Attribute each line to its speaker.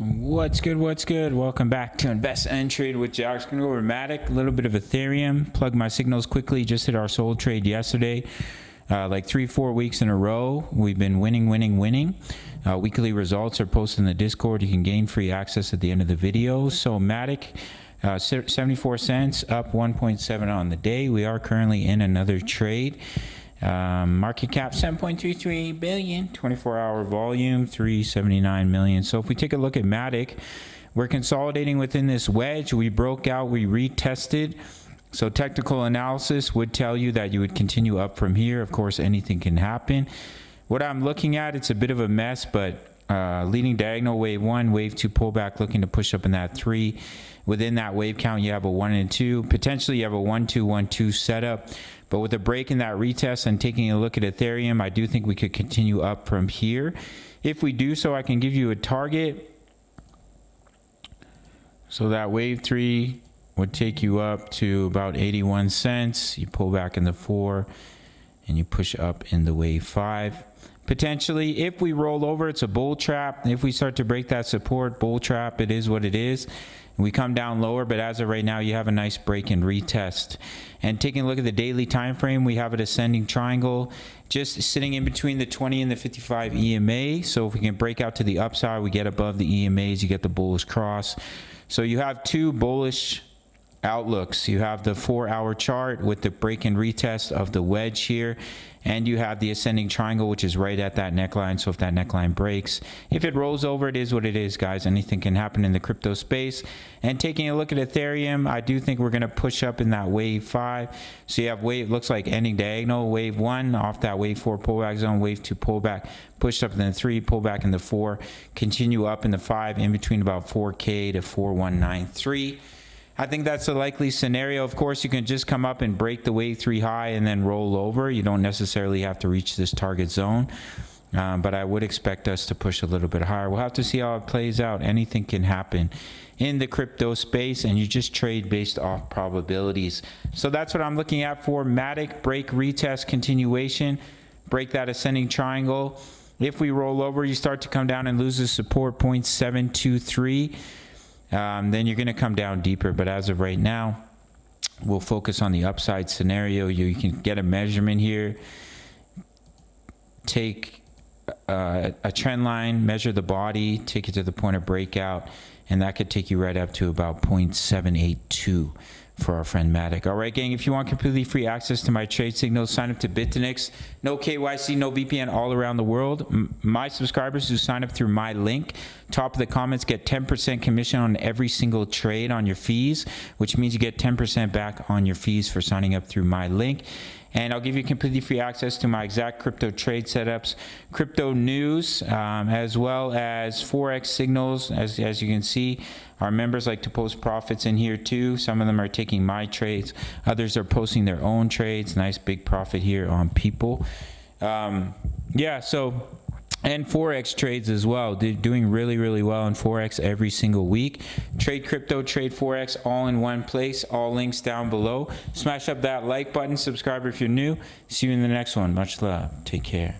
Speaker 1: What's good? Welcome back to Invest and Trade with Jax. Gonna go over Matic, a little bit of Ethereum, plug my signals quickly. Just hit our sold trade yesterday. Like 3-4 weeks in a row, we've been winning. Weekly results are posted in the Discord. You can gain free access at the end of the video. So Matic, 74 cents, up 1.7 on the day. We are currently in another trade. Market cap 7.33 billion, 24-hour volume 379 million. So if we take a look at Matic, we're consolidating within this wedge. We broke out, we retested. So technical analysis would tell you that you would continue up from here. Of course, anything can happen. What I'm looking at, it's a bit of a mess, but leading diagonal, wave 1, wave 2 pullback, looking to push up in that 3. Within that wave count, you have a 1 and 2. Potentially, you have a 1-2-1-2 setup. But with a break in that retest and taking a look at Ethereum, I do think we could continue up from here. If we do so, I can give you a target. So that wave 3 would take you up to about 81 cents. You pull back in the 4 and you push up in the wave 5. Potentially, if we roll over, it's a bull trap. If we start to break that support, bull trap, it is what it is. We come down lower, but as of right now, you have a nice break and retest. And taking a look at the daily time frame, we have an ascending triangle just sitting in between the 20 and the 55 EMA. So if we can break out to the upside, we get above the EMAs, you get the bullish cross. So you have two bullish outlooks. You have the 4-hour chart with the break and retest of the wedge here, and you have the ascending triangle, which is right at that neckline. So if that neckline breaks, if it rolls over, it is what it is, guys. Anything can happen in the crypto space. And taking a look at Ethereum, I do think we're going to push up in that wave 5. So you have wave, looks like ending diagonal, wave 1 off that wave 4 pullback zone, wave 2 pullback, pushed up in the 3, pullback in the 4, continue up in the 5, in between about 4K to 4193. I think that's a likely scenario. Of course, you can just come up and break the wave 3 high and then roll over. You don't necessarily have to reach this target zone, but I would expect us to push a little bit higher. We'll have to see how it plays out. Anything can happen in the crypto space, and you just trade based off probabilities. So that's what I'm looking at for Matic. Break, retest, continuation, break that ascending triangle. If we roll over, you start to come down and lose the support, 0.723. Then you're going to come down deeper. But as of right now, we'll focus on the upside scenario. You can get a measurement here, take a trend line, measure the body, take it to the point of breakout, and that could take you right up to about 0.782 for our friend Matic. All right, gang, if you want completely free access to my trade signals, sign up to Bitfinex. No KYC, no VPN, all around the world. My subscribers who sign up through my link, top of the comments, get 10% commission on every single trade on your fees, which means you get 10% back on your fees for signing up through my link. And I'll give you completely free access to my exact crypto trade setups, crypto news, as well as Forex signals. As you can see, our members like to post profits in here too. Some of them are taking my trades. Others are posting their own trades. Nice big profit here on people. Yeah, so... and Forex trades as well. They're doing really well in Forex every single week. Trade crypto, trade Forex, all in one place. All links down below. Smash up that like button. Subscribe if you're new. See you in the next one. Much love. Take care.